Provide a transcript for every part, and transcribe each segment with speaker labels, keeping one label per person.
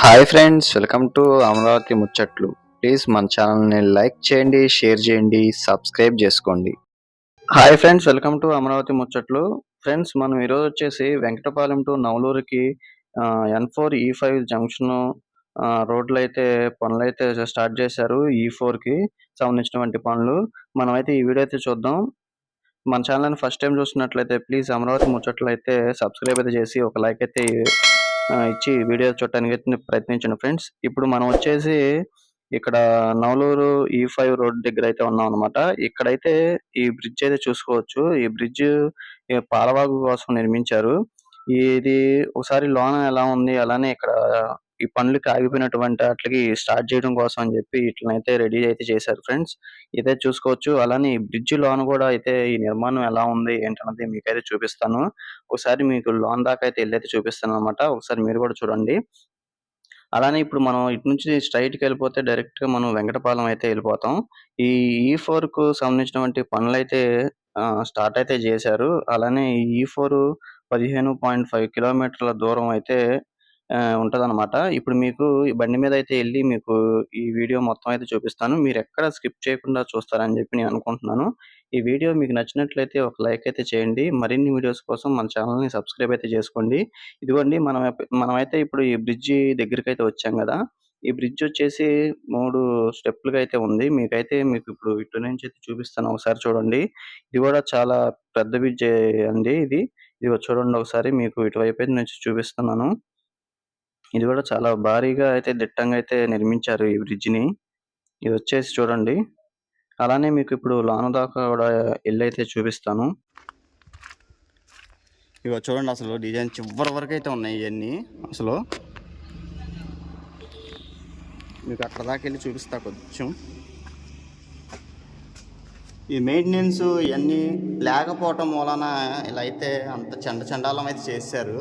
Speaker 1: Hi friends, welcome to Amaravati ముచ్చట్లు. Please మన ఛానల్ని లైక్ చేయండి, షేర్ చేయండి, సబ్స్క్రైబ్ చేసుకోండి. Hi friends, welcome to Amaravati ముచ్చట్లు. ఫ్రెండ్స్, మనం ఈరోజు వచ్చేసి వెంకటపాలెం టు నవలూరుకి N4E5 జంక్షన్ రోడ్లు అయితే పనులు అయితే స్టార్ట్ చేశారు. E4కి సంబంధించినటువంటి పనులు మనమైతే ఈ వీడియో అయితే చూద్దాం. మన ఛానల్ని ఫస్ట్ టైం చూస్తున్నట్లయితే ప్లీజ్ అమరావతి ముచ్చట్లు అయితే సబ్స్క్రైబ్ అయితే చేసి ఒక లైక్ అయితే ఇచ్చి వీడియో చూడటానికి అయితే ప్రయత్నించండి ఫ్రెండ్స్. ఇప్పుడు మనం వచ్చేసి ఇక్కడ నవలూరు E5 రోడ్ దగ్గర అయితే ఉన్నాం అనమాట. ఇక్కడైతే ఈ బ్రిడ్జ్ అయితే చూసుకోవచ్చు. ఈ బ్రిడ్జ్ పాలవాగు కోసం నిర్మించారు. ఇది ఒకసారి లోన ఎలా ఉంది, అలానే ఇక్కడ ఈ పనులకి ఆగిపోయినటువంటి వాటికి స్టార్ట్ చేయడం కోసం అని చెప్పి ఇట్లనైతే రెడీ అయితే చేశారు ఫ్రెండ్స్. ఇదే చూసుకోవచ్చు. అలానే ఈ బ్రిడ్జ్ లోన కూడా అయితే ఈ నిర్మాణం ఎలా ఉంది ఏంటన్నది మీకైతే చూపిస్తాను. ఒకసారి మీకు లోన దాకా అయితే వెళ్ళైతే చూపిస్తాను అనమాట. ఒకసారి మీరు కూడా చూడండి. అలానే ఇప్పుడు మనం ఇటు నుంచి స్ట్రైట్‌కి వెళ్ళిపోతే డైరెక్ట్‌గా మనం వెంకటపాలెం అయితే వెళ్ళిపోతాం. ఈ E4కు సంబంధించినటువంటి పనులైతే స్టార్ట్ అయితే చేశారు. అలానే ఈ E4 15.5 కిలోమీటర్ల దూరం అయితే ఉంటదనమాట. ఇప్పుడు మీకు ఈ బండి మీద అయితే ఎళ్లి మీకు ఈ వీడియో మొత్తం అయితే చూపిస్తాను. మీరెక్కడ స్కిప్ చేయకుండా చూస్తారని చెప్పి నేను అనుకుంటున్నాను. ఈ వీడియో మీకు నచ్చినట్లయితే ఒక లైక్ అయితే చేయండి. మరిన్ని వీడియోస్ కోసం మన ఛానెల్‌ని సబ్స్క్రైబ్ అయితే చేసుకోండి. ఇదిగోండి మనమైతే ఇప్పుడు ఈ బ్రిడ్జి దగ్గరికైతే వచ్చాం గదా! ఈ బ్రిడ్జ్ వచ్చేసి 3 స్టెప్పులుగా అయితే ఉంది. మీకు ఇప్పుడు ఇటు నుంచి అయితే చూపిస్తాను, ఒకసారి చూడండి. ఇది గూడా చాలా పెద్ద బ్రిడ్జే అండి ఇది. ఇదిగో చూడండి, ఒకసారి మీకు ఇటువైపు నుంచి చూపిస్తున్నాను. ఇది గూడా చాలా భారీగా అయితే దిట్టంగా అయితే నిర్మించారు ఈ బ్రిడ్జిని. ఇదొచ్చేసి చూడండి. అలానే మీకు ఇప్పుడు లోన దాకా కూడా ఎళ్ళైతే చూపిస్తాను. ఇగో చూడండి, అసలు డిజైన్ చివరి వరకు అయితే ఉన్నాయి ఇవన్నీ. అసలు మీకు అక్కడ దాకా వెళ్ళి చూపిస్తా కొంచెం. ఈ మెయింటెనెన్స్ ఇవన్నీ లేకపోవటం మూలన ఇలా అయితే అంత చండాలం అయితే చేశారు.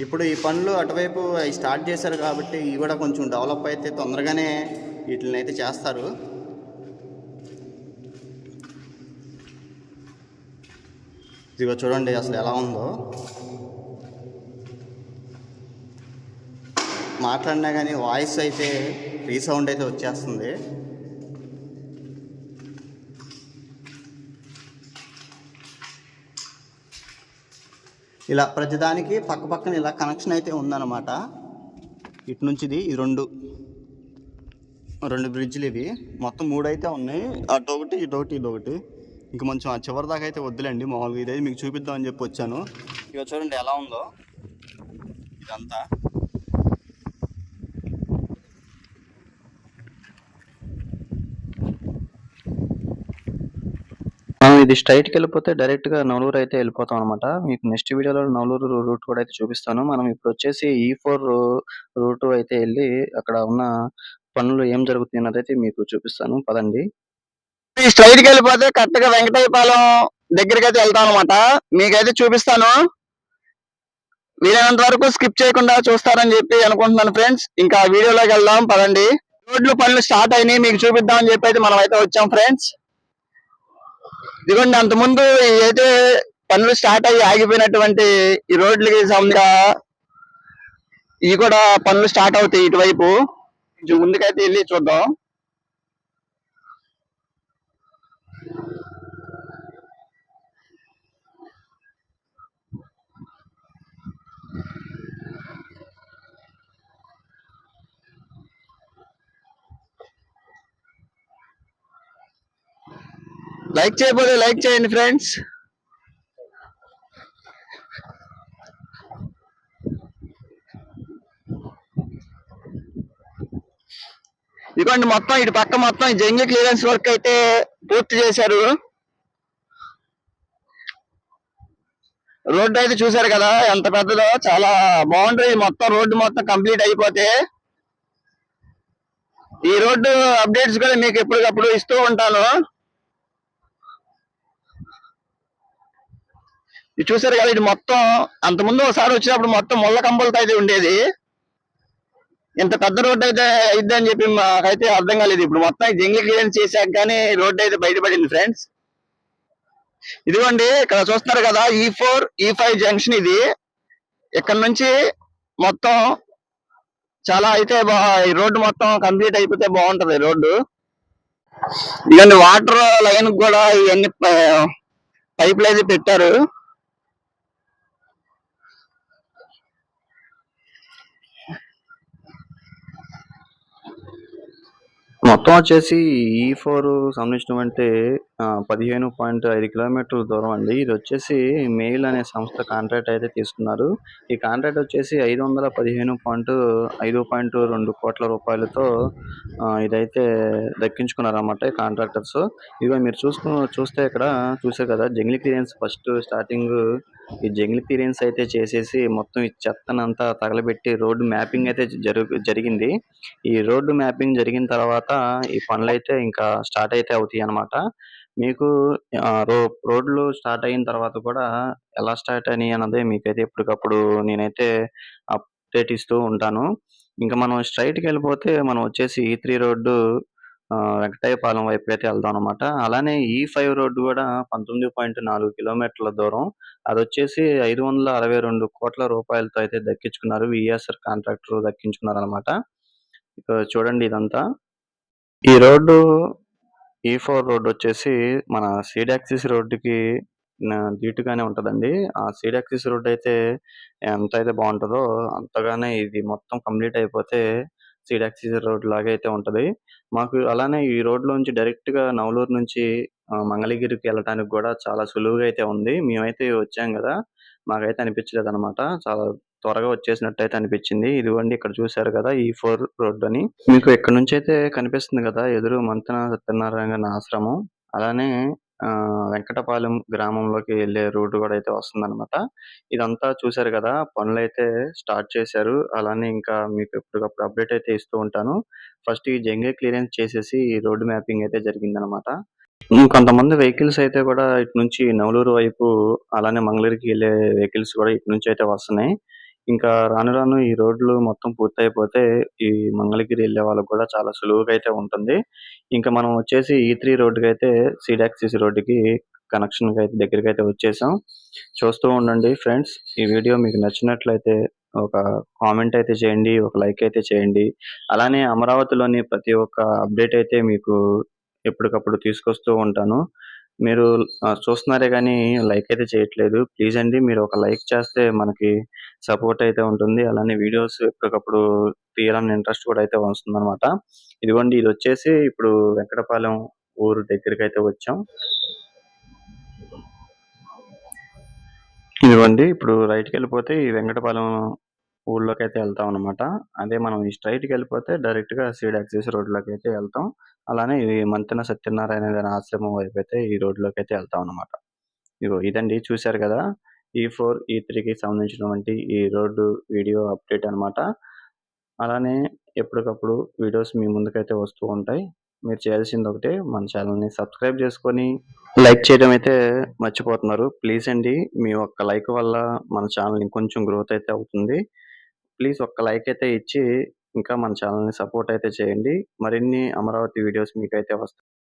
Speaker 1: ఇప్పుడు ఈ పనులు అటువైపు స్టార్ట్ చేశారు కాబట్టి ఇవి కూడా కొంచెం డెవలప్ అయితే తొందరగానే వీటిని అయితే చేస్తారు. ఇదిగో చూడండి అసలు ఎలా ఉందో. మాట్లాడినా కానీ వాయిస్ అయితే రీసౌండ్ అయితే వచ్చేస్తుంది. ఇలా ప్రతిదానికి పక్క పక్కన ఇలా కనెక్షన్ అయితే ఉందన్నమాట. ఇటు నుంచి ఇది రెండు బ్రిడ్జ్లు ఇవి మొత్తం 3 అయితే ఉన్నాయి. అటొకటి ఇటొకటి ఇదొకటి. ఇంక కొంచెం ఆ చివరి దాకా అయితే వద్దులేండి, మామూలుగా ఇదైతే మీకు చూపిద్దామని చెప్పి వచ్చాను. ఇక చూడండి ఎలా ఉందో ఇదంతా. ఇది స్ట్రైట్‌కి వెళ్ళిపోతే డైరెక్ట్‌గా నవలూరు అయితే వెళ్ళిపోతాం అనమాట. మీకు నెక్స్ట్ వీడియోలో నవలూరు రూట్ కూడా అయితే చూపిస్తాను. మనం ఇప్పుడు వచ్చేసి E4 రూట్ అయితే వెళ్ళి అక్కడ ఉన్న పనులు ఏం జరుగుతుంది అన్నదైతే మీకు చూపిస్తాను, పదండి. స్ట్రైట్‌కి వెళ్ళిపోతే కరెక్ట్‌గా వెంకటయ్యపాలెం దగ్గరికి అయితే వెళ్తాం అనమాట. మీకైతే చూపిస్తాను. వీలైనంత వరకు స్కిప్ చేయకుండా చూస్తారని చెప్పి అనుకుంటున్నాను ఫ్రెండ్స్. ఇంకా వీడియోలోకి వెళ్దాం, పదండి. రోడ్లు పనులు స్టార్ట్ అయినాయి, మీకు చూపిద్దామని చెప్పి అయితే మనం అయితే వచ్చాం ఫ్రెండ్స్. ఇదిగోండి, అంతకుముందు అయితే పనులు స్టార్ట్ అయ్యి ఆగిపోయినటువంటి ఈ రోడ్లకి సంబంధించిన ఇవి కూడా పనులు స్టార్ట్ అవుతాయి ఇటువైపు. కొంచెం ముందుకైతే వెళ్ళి చూద్దాం. లైక్ చేయకపోతే లైక్ చేయండి ఫ్రెండ్స్. ఇదిగోండి, మొత్తం ఇటు పక్క మొత్తం జంగి క్లియరెన్స్ వర్క్ అయితే పూర్తి చేశారు. రోడ్డు అయితే చూసారు కదా ఎంత పెద్దదో, చాలా బాగుంటుంది. మొత్తం రోడ్డు మొత్తం కంప్లీట్ అయిపోతే ఈ రోడ్డు అప్డేట్స్ కూడా మీకు ఎప్పటికప్పుడు ఇస్తూ ఉంటాను. ఇది చూసారు కదా, ఇది మొత్తం అంతకుముందు ఒకసారి వచ్చినప్పుడు మొత్తం ముళ్ళ కంబలతో అయితే ఉండేది. ఇంత పెద్ద రోడ్డు అయితే అయిద్ది అని చెప్పి మాకైతే అర్థం కాలేదు. ఇప్పుడు మొత్తం జంగిల్ క్లియరెన్స్ చేశాక కానీ రోడ్డు అయితే బయటపడింది ఫ్రెండ్స్. ఇదిగోండి, ఇక్కడ చూస్తున్నారు కదా E4 E5 జంక్షన్ ఇది. ఇక్కడ నుంచి
Speaker 2: మొత్తం చాలా అయితే ఈ రోడ్డు మొత్తం కంప్లీట్ అయిపోతే బాగుంటది రోడ్డు. ఇవన్నీ వాటర్ లైన్ కూడా ఇవన్నీ పైపులు అయితే పెట్టారు.
Speaker 1: మొత్తం వచ్చేసి E4 సంబంధించినవంటే 15.5 కిలోమీటర్ల దూరం అండి. ఇది వచ్చేసి మెయిల్ అనే సంస్థ కాంట్రాక్ట్ అయితే తీసుకున్నారు. ఈ కాంట్రాక్ట్ వచ్చేసి 515.2 కోట్ల రూపాయలతో ఇదైతే దక్కించుకున్నారన్నమాట ఈ కాంట్రాక్టర్స్. ఇదిగో మీరు చూస్తే ఇక్కడ చూసారు కదా, జంగిల్ క్లియరెన్స్ ఫస్ట్ స్టార్టింగ్ ఈ జంగిల్ క్లియరెన్స్ అయితే చేసేసి మొత్తం ఈ చెత్తనంతా తగలబెట్టి రోడ్డు మ్యాపింగ్ అయితే జరిగింది. ఈ రోడ్డు మ్యాపింగ్ జరిగిన తర్వాత ఈ పనులైతే ఇంకా స్టార్ట్ అయితే అవుతాయి అన్నమాట. మీకు రోడ్లు స్టార్ట్ అయిన తర్వాత కూడా ఎలా స్టార్ట్ అయినాయి అన్నది మీకైతే ఎప్పటికప్పుడు నేనైతే అప్డేట్ ఇస్తూ ఉంటాను. ఇంకా మనం స్ట్రెయిట్‌కి వెళ్ళిపోతే మనం వచ్చేసి E3 రోడ్డు వెంకటాయపాలెం వైపుకైతే వెళ్దాం అన్నమాట. అలానే E5 రోడ్డు కూడా 19.4 కిలోమీటర్ల దూరం. అదొచ్చేసి 562 కోట్ల రూపాయలతో అయితే దక్కించుకున్నారు. వీఎస్ఆర్ కాంట్రాక్టర్ దక్కించుకున్నారన్నమాట. ఇక చూడండి ఇదంతా. ఈ రోడ్డు E4 రోడ్ వచ్చేసి మన సీడ్ యాక్సిస్ రోడ్డుకి దీటుగానే ఉంటదండి. ఆ సీడ్ యాక్సిస్ రోడ్ అయితే ఎంతైతే బాగుంటదో అంతగానే ఇది మొత్తం కంప్లీట్ అయిపోతే సీడ్ యాక్సిస్ రోడ్ లాగా అయితే ఉంటది. మాకు అలానే ఈ రోడ్‌లోంచి డైరెక్ట్‌గా నవలూరు నుంచి మంగళగిరికి వెళ్ళటానికి కూడా చాలా సులువుగా అయితే ఉంది. మేమైతే వచ్చాం గదా! మాకైతే అనిపించలేదన్నమాట. చాలా త్వరగా వచ్చేసినట్టయితే అనిపించింది. ఇదిగోండి ఇక్కడ చూసారు కదా E4 రోడ్ అని. మీకు ఇక్కడ నుంచైతే కనిపిస్తుంది కదా ఎదురు మంతెన సత్యనారాయణ ఆశ్రమం. అలానే వెంకటపాలెం గ్రామంలోకి వెళ్ళే రూట్ కూడా అయితే వస్తుందన్నమాట. ఇదంతా చూసారు కదా, పనులైతే స్టార్ట్ చేశారు. అలానే ఇంకా మీకు ఎప్పటికప్పుడు అప్డేట్ అయితే ఇస్తూ ఉంటాను. ఫస్ట్ ఈ జంగిల్ క్లియరెన్స్ చేసేసి రోడ్ మ్యాపింగ్ అయితే జరిగిందన్నమాట. కొంతమంది వెహికల్స్ అయితే కూడా ఇటు నుంచి నవలూరు వైపు అలానే మంగళగిరికి వెళ్ళే వెహికల్స్ కూడా ఇటు నుంచి అయితే వస్తున్నాయి. ఇంకా రాను రాను ఈ రోడ్లు మొత్తం పూర్తయిపోతే ఈ మంగళగిరి వెళ్ళే వాళ్ళకి కూడా చాలా సులువుగా అయితే ఉంటుంది. ఇంకా మనం వచ్చేసి E3 రోడ్డుకైతే సీడ్ యాక్సిస్ రోడ్డుకి కనెక్షన్‌కి అయితే దగ్గరకైతే వచ్చేసాం. చూస్తూ ఉండండి ఫ్రెండ్స్. ఈ వీడియో మీకు నచ్చినట్లయితే ఒక కామెంట్ అయితే చేయండి. ఒక లైక్ అయితే చేయండి. అలానే అమరావతిలోని ప్రతి ఒక్క అప్డేట్ అయితే మీకు ఎప్పటికప్పుడు తీసుకొస్తూ ఉంటాను. మీరు చూస్తున్నారే గానీ లైక్ అయితే చేయట్లేదు. ప్లీజ్ అండి, మీరు ఒక లైక్ చేస్తే మనకి సపోర్ట్ అయితే ఉంటుంది. అలానే వీడియోస్ ఎప్పటికప్పుడు తీయాలన్న ఇంట్రెస్ట్ కూడా అయితే వస్తుందన్నమాట. ఇదిగోండి ఇదొచ్చేసి ఇప్పుడు వెంకటపాలెం ఊరు దగ్గరికైతే వచ్చాం. ఇదిగోండి ఇప్పుడు రైట్‌కెళ్ళిపోతే ఈ వెంకటపాలెం ఊర్లోకైతే వెళ్తామన్నమాట. అదే మనం ఈ స్ట్రెయిట్‌కెళ్ళిపోతే డైరెక్ట్‌గా సీడ్ యాక్సిస్ రోడ్‌లోకైతే వెళ్తాం. అలానే ఇది మంతెన సత్యనారాయణ గారి ఆశ్రమం వైపైతే ఈ రోడ్‌లోకైతే వెళ్తామన్నమాట. ఇదిగో ఇదండి చూసారు కదా! E4, E3కి సంబంధించినటువంటి ఈ రోడ్డు వీడియో అప్డేట్ అన్నమాట. అలానే ఎప్పటికప్పుడు వీడియోస్ మీ ముందుకైతే వస్తూ ఉంటాయి. మీరు చేయాల్సింది ఒకటే, మన ఛానెల్‌ని సబ్స్క్రైబ్ చేసుకొని లైక్ చేయడం అయితే మర్చిపోతున్నారు. ప్లీజ్ అండి, మీ ఒక్క లైక్ వల్ల మన ఛానెల్ ఇంకొంచెం గ్రోత్ అయితే అవుతుంది. ప్లీజ్ ఒక్క లైక్ అయితే ఇచ్చి ఇంకా మన ఛానెల్‌ని సపోర్ట్ అయితే చేయండి. మరిన్ని అమరావతి వీడియోస్ మీకైతే వస్తాయి.